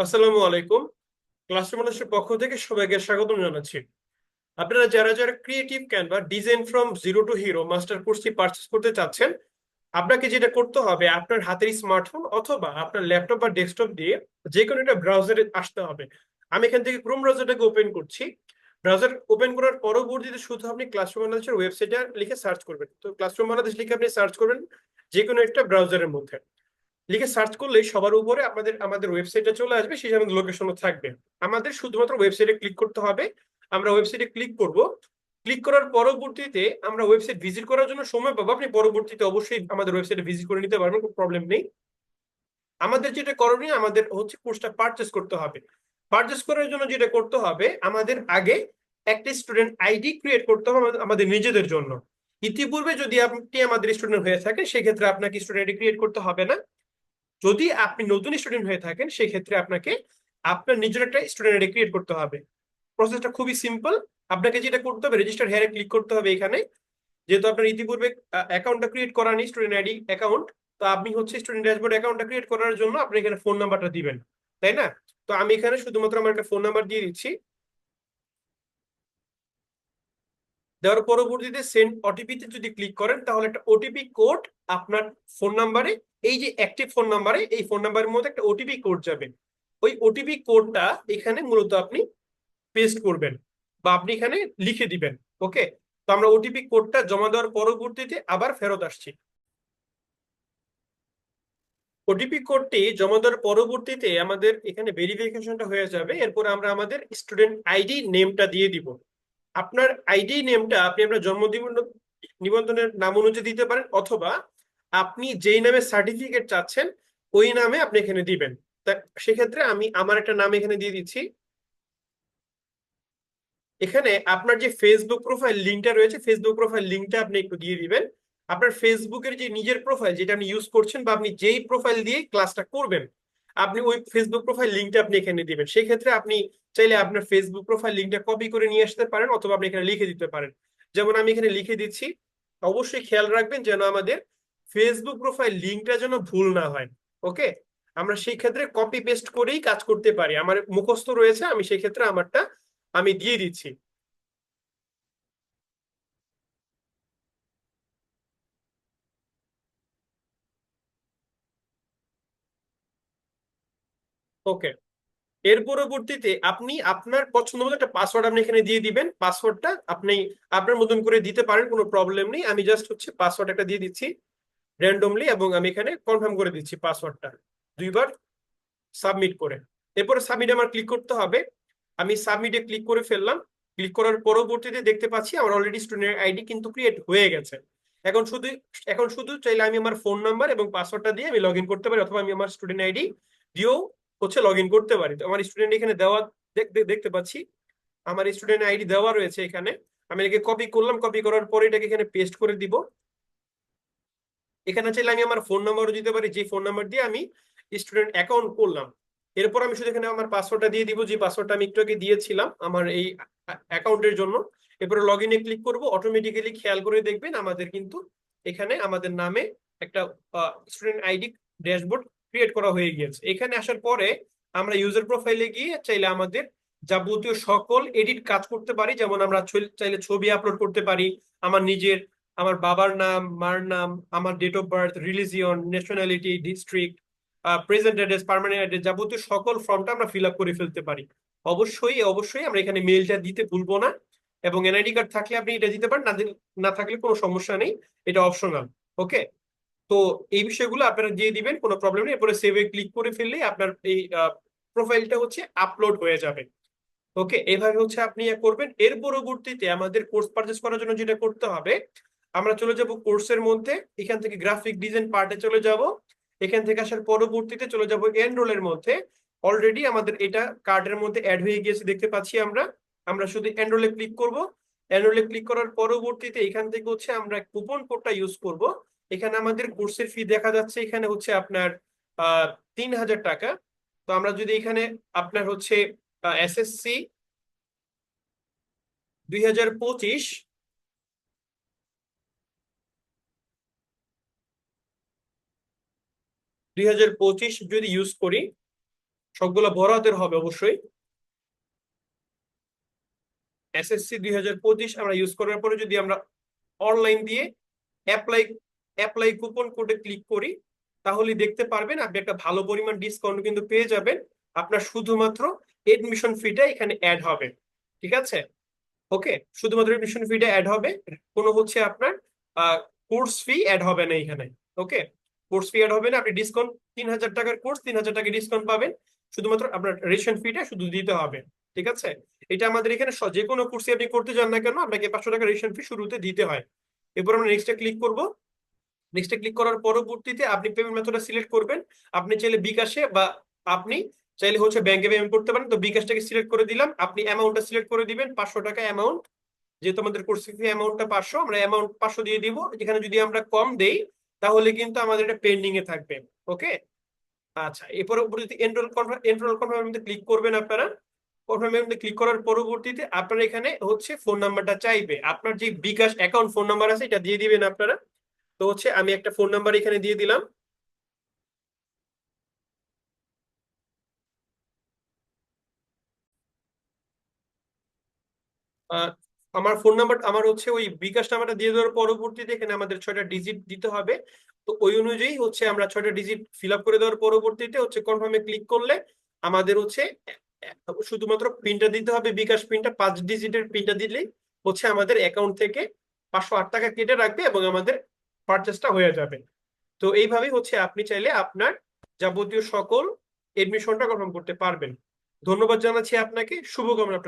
আসসালামু আলাইকুম। ক্লাসরুম মানুষের পক্ষ থেকে সবাইকে স্বাগত জানাচ্ছি। আপনারা যারা যারা creative Canva design from zero two hero master কোর্সটি পারচেজ করতে চাচ্ছেন, আপনাকে যেটা করতে হবে আপনার হাতের স্মার্টফোন অথবা আপনার ল্যাপটপ বা ডেস্কটপ দিয়ে যে কোনো একটা ব্রাউজারে আসতে হবে। আমি এখান থেকে ক্রোম ব্রাউজারটাকে ওপেন করছি। ব্রাউজার ওপেন করার পরবর্তীতে শুধু আপনি ক্লাসরুম বাংলাদেশের ওয়েবসাইটে লিখে সার্চ করবেন। তো ক্লাসরুম বাংলাদেশ লিখে আপনি সার্চ করবেন যে কোনো একটা ব্রাউজারের মধ্যে। লিখে সার্চ করলে সবার উপরে আমাদের ওয়েবসাইটে চলে আসবে, সেই আমাদের লোকেশনও থাকবে। আমাদের শুধুমাত্র ওয়েবসাইটে ক্লিক করতে হবে। আমরা ওয়েবসাইটে ক্লিক করব। ক্লিক করার পরবর্তীতে আমরা ওয়েবসাইট ভিজিট করার জন্য সময় পাবো। আপনি পরবর্তীতে অবশ্যই আমাদের ওয়েবসাইটে ভিজিট করে নিতে পারবেন, কোনো প্রবলেম নেই। আমাদের যেটা করণীয়, আমাদের হচ্ছে কোর্সটা পারচেস করতে হবে। পারচেস করার জন্য যেটা করতে হবে, আমাদের আগে একটা স্টুডেন্ট আইডি ক্রিয়েট করতে হবে আমাদের নিজেদের জন্য। ইতিপূর্বে যদি আপনি আমাদের স্টুডেন্ট হয়ে থাকেন, সেক্ষেত্রে আপনাকে স্টুডেন্ট আইডি ক্রিয়েট করতে হবে না। যদি আপনি নতুন স্টুডেন্ট হয়ে থাকেন, সেই ক্ষেত্রে আপনাকে আপনার নিজের একটা স্টুডেন্ট আইডি ক্রিয়েট করতে হবে। প্রসেসটা খুবই সিম্পল। আপনাকে যেটা করতে হবে, রেজিস্টার হেয়ারে ক্লিক করতে হবে এখানে। যেহেতু আপনার ইতিপূর্বে অ্যাকাউন্টটা ক্রিয়েট করা নেই, স্টুডেন্ট আইডি অ্যাকাউন্ট, তো আপনি হচ্ছে স্টুডেন্ট ড্যাশবোর্ড অ্যাকাউন্টটা ক্রিয়েট করার জন্য আপনি এখানে ফোন নাম্বারটা দিবেন, তাই না? তো আমি এখানে শুধুমাত্র আমার একটা ফোন নাম্বার দিয়ে দিচ্ছি। দেওয়ার পরবর্তীতে সেন্ড ওটিপি তে যদি ক্লিক করেন, তাহলে একটা ওটিপি কোড আপনার ফোন নাম্বারে, এই যে অ্যাক্টিভ ফোন নাম্বারে, এই ফোন নাম্বারের মধ্যে একটা ওটিপি কোড যাবে। ওই ওটিপি কোডটা এখানে মূলত আপনি পেস্ট করবেন বা আপনি এখানে লিখে দিবেন। ওকে। তো আমরা ওটিপি কোডটা জমা দেওয়ার পরবর্তীতে আবার ফেরত আসছি। ওটিপি কোডটি জমা দেওয়ার পরবর্তীতে আমাদের এখানে ভেরিফিকেশনটা হয়ে যাবে। এরপর আমরা আমাদের স্টুডেন্ট আইডি নেমটা দিয়ে দিব। আপনার আইডি নেমটা আপনি আপনার জন্ম নিবন্ধনের নাম অনুযায়ী দিতে পারেন, অথবা আপনি যেই নামে সার্টিফিকেট চাচ্ছেন ওই নামে আপনি এখানে দিবেন। তা সেক্ষেত্রে আমি আমার একটা নাম এখানে দিয়ে দিচ্ছি। এখানে আপনার যে ফেসবুক প্রোফাইল লিঙ্কটা রয়েছে, ফেসবুক প্রোফাইল লিঙ্কটা আপনি একটু দিয়ে দিবেন। আপনার ফেসবুকের যে নিজের প্রোফাইল যেটা আপনি ইউজ করছেন, বা আপনি যেই প্রোফাইল দিয়ে ক্লাসটা করবেন, আপনি ওই ফেসবুক প্রোফাইল লিঙ্কটা আপনি এখানে দিবেন। সেই ক্ষেত্রে আপনি চাইলে আপনার ফেসবুক প্রোফাইল লিঙ্কটা কপি করে নিয়ে আসতে পারেন, অথবা আপনি এখানে লিখে দিতে পারেন। যেমন আমি এখানে লিখে দিচ্ছি। অবশ্যই খেয়াল রাখবেন যেন আমাদের ফেসবুক প্রোফাইল লিঙ্কটা যেন ভুল না হয়। ওকে। আমরা সেই ক্ষেত্রে কপি পেস্ট করেই কাজ করতে পারি। আমার মুখস্থ রয়েছে, আমি সেই ক্ষেত্রে আমারটা আমি দিয়ে দিচ্ছি। ওকে। এর পরবর্তীতে আপনি আপনার পছন্দ মতো একটা পাসওয়ার্ড আপনি এখানে দিয়ে দিবেন। পাসওয়ার্ডটা আপনি আপনার মতন করে দিতে পারেন, কোনো প্রবলেম নেই। আমি জাস্ট হচ্ছে পাসওয়ার্ড একটা দিয়ে দিচ্ছি র্যান্ডমলি, এবং আমি এখানে কনফার্ম করে দিচ্ছি পাসওয়ার্ডটা দুইবার সাবমিট করে। এরপরে সাবমিট আমার ক্লিক করতে হবে। আমি সাবমিটে ক্লিক করে ফেললাম। ক্লিক করার পরবর্তীতে দেখতে পাচ্ছি আমার অলরেডি স্টুডেন্ট আইডি কিন্তু ক্রিয়েট হয়ে গেছে। এখন শুধু এখন শুধু চাইলে আমি আমার ফোন নাম্বার এবং পাসওয়ার্ডটা দিয়ে আমি লগ ইন করতে পারি, অথবা আমি আমার স্টুডেন্ট আইডি দিয়েও হচ্ছে লগ ইন করতে পারি। তো আমার স্টুডেন্ট এখানে দেওয়া দেখতে পাচ্ছি। আমার স্টুডেন্ট আইডি দেওয়া রয়েছে এখানে। আমি এটাকে কপি করলাম, কপি করার পরে এটাকে এখানে পেস্ট করে দিব। এখানে চাইলে আমি আমার ফোন নাম্বারও দিতে পারি, যে ফোন নাম্বার দিয়ে আমি স্টুডেন্ট অ্যাকাউন্ট করলাম। এরপর আমি শুধু এখানে আমার পাসওয়ার্ডটা দিয়ে দিব, যে পাসওয়ার্ডটা আমি একটু আগে দিয়েছিলাম আমার এই অ্যাকাউন্টের জন্য। এরপরে লগ ইনে ক্লিক করবো। অটোমেটিক্যালি খেয়াল করে দেখবেন আমাদের কিন্তু এখানে আমাদের নামে একটা স্টুডেন্ট আইডি ড্যাশবোর্ড ক্রিয়েট করা হয়ে গিয়েছে। এখানে আসার পরে আমরা ইউজার প্রোফাইলে গিয়ে চাইলে আমাদের যাবতীয় সকল এডিট কাজ করতে পারি। যেমন আমরা চাইলে ছবি আপলোড করতে পারি, আমার নিজের, আমার বাবার নাম, মার নাম, আমার date of birth, religion, nationality, district, present address, permanent address, যাবতীয় সকল ফর্মটা আমরা ফিল আপ করে ফেলতে পারি। অবশ্যই অবশ্যই আমরা এখানে মেইলটা দিতে ভুলবো না। এবং এনআইডি কার্ড থাকলে আপনি এটা দিতে পারেন, না থাকলে কোনো সমস্যা নেই, এটা অপশনাল। ওকে। তো এই বিষয়গুলো আপনারা দিয়ে দিবেন, কোনো প্রবলেম নেই। এরপরে সেভে ক্লিক করে ফেললেই আপনার এই প্রোফাইলটা হচ্ছে আপলোড হয়ে যাবে। ওকে। এইভাবে হচ্ছে আপনি করবেন। এর পরবর্তীতে আমাদের কোর্স পারচেস করার জন্য যেটা করতে হবে, আমরা চলে যাব কোর্সের মধ্যে। এখান থেকে গ্রাফিক ডিজাইন পার্টে চলে যাব। এখান থেকে আসার পরবর্তীতে চলে যাব এনরোলের মধ্যে। অলরেডি আমাদের এটা কার্ডের মধ্যে অ্যাড হয়ে গিয়েছে দেখতে পাচ্ছি আমরা। আমরা শুধু এনরোলে ক্লিক করব। এনরোলে ক্লিক করার পরবর্তীতে এখান থেকে হচ্ছে আমরা কুপন কোডটা ইউজ করব। এখানে আমাদের কোর্সের ফি দেখা যাচ্ছে এখানে হচ্ছে আপনার 3000 টাকা। তো আমরা যদি এখানে আপনার হচ্ছে এসএসসি 2025 2025 যদি ইউজ করি, সবগুলো বড় হাতের হবে অবশ্যই। এসএসসি 2025 আমরা ইউজ করার পরে যদি আমরা অনলাইন দিয়ে অ্যাপ্লাই অ্যাপ্লাই কুপন কোডে ক্লিক করি, তাহলে দেখতে পারবেন আপনি একটা ভালো পরিমাণ ডিসকাউন্ট কিন্তু পেয়ে যাবেন। আপনার শুধুমাত্র এডমিশন ফিটা এখানে অ্যাড হবে, ঠিক আছে? ওকে, শুধুমাত্র এডমিশন ফিটা অ্যাড হবে, কোনো হচ্ছে আপনার কোর্স ফি অ্যাড হবে না এখানে। ওকে, কোর্স ফি অ্যাড হবে না, আপনি ডিসকাউন্ট 3000 টাকার কোর্স 3000 টাকা ডিসকাউন্ট পাবেন, শুধুমাত্র আপনার রেজিস্ট্রেশন ফিটা শুধু দিতে হবে, ঠিক আছে? এটা আমাদের এখানে যে কোনো কোর্সে আপনি করতে যান না কেন আপনাকে 500 টাকা রেজিস্ট্রেশন ফি শুরুতে দিতে হয়। এরপর আমরা নেক্সটে ক্লিক করব। নেক্সটে ক্লিক করার পরবর্তীতে আপনি পেমেন্ট মেথডটা সিলেক্ট করবেন। আপনি চাইলে বিকাশে বা আপনি চাইলে হচ্ছে ব্যাংকে পেমেন্ট করতে পারেন। তো বিকাশটাকে সিলেক্ট করে দিলাম, আপনি অ্যামাউন্টটা সিলেক্ট করে দিবেন 500 টাকা অ্যামাউন্ট। যেহেতু আমাদের কোর্স ফি অ্যামাউন্টটা 500, আমরা অ্যামাউন্ট 500 দিয়ে দিব। এখানে যদি আমরা কম দেই তাহলে কিন্তু আমাদের এটা পেন্ডিং এ থাকবে। ওকে, আচ্ছা, এরপরে উপরে যদি এনরোল কনফার্মে ক্লিক করবেন আপনারা। কনফার্মে ক্লিক করার পরবর্তীতে আপনার এখানে হচ্ছে ফোন নাম্বারটা চাইবে, আপনার যে বিকাশ অ্যাকাউন্ট ফোন নাম্বার আছে এটা দিয়ে দিবেন আপনারা। তো হচ্ছে আমি একটা ফোন নাম্বার এখানে দিয়ে দিলাম। আহ, আমার ফোন নাম্বার আমার হচ্ছে ওই বিকাশ নাম্বারটা দিয়ে দেওয়ার পরবর্তীতে এখানে আমাদের 6টা ডিজিট দিতে হবে। তো ওই অনুযায়ী হচ্ছে আমরা 6টা ডিজিট ফিল আপ করে দেওয়ার পরবর্তীতে হচ্ছে কনফার্মে ক্লিক করলে আমাদের হচ্ছে শুধুমাত্র পিনটা দিতে হবে, বিকাশ পিনটা 5 ডিজিটের পিনটা দিলেই হচ্ছে আমাদের অ্যাকাউন্ট থেকে 508 টাকা কেটে রাখবে এবং আমাদের পারচেসটা হয়ে যাবে। তো এইভাবেই হচ্ছে আপনি চাইলে আপনার যাবতীয় সকল এডমিশনটা কনফার্ম করতে পারবেন। ধন্যবাদ জানাচ্ছি আপনাকে, শুভকামনা।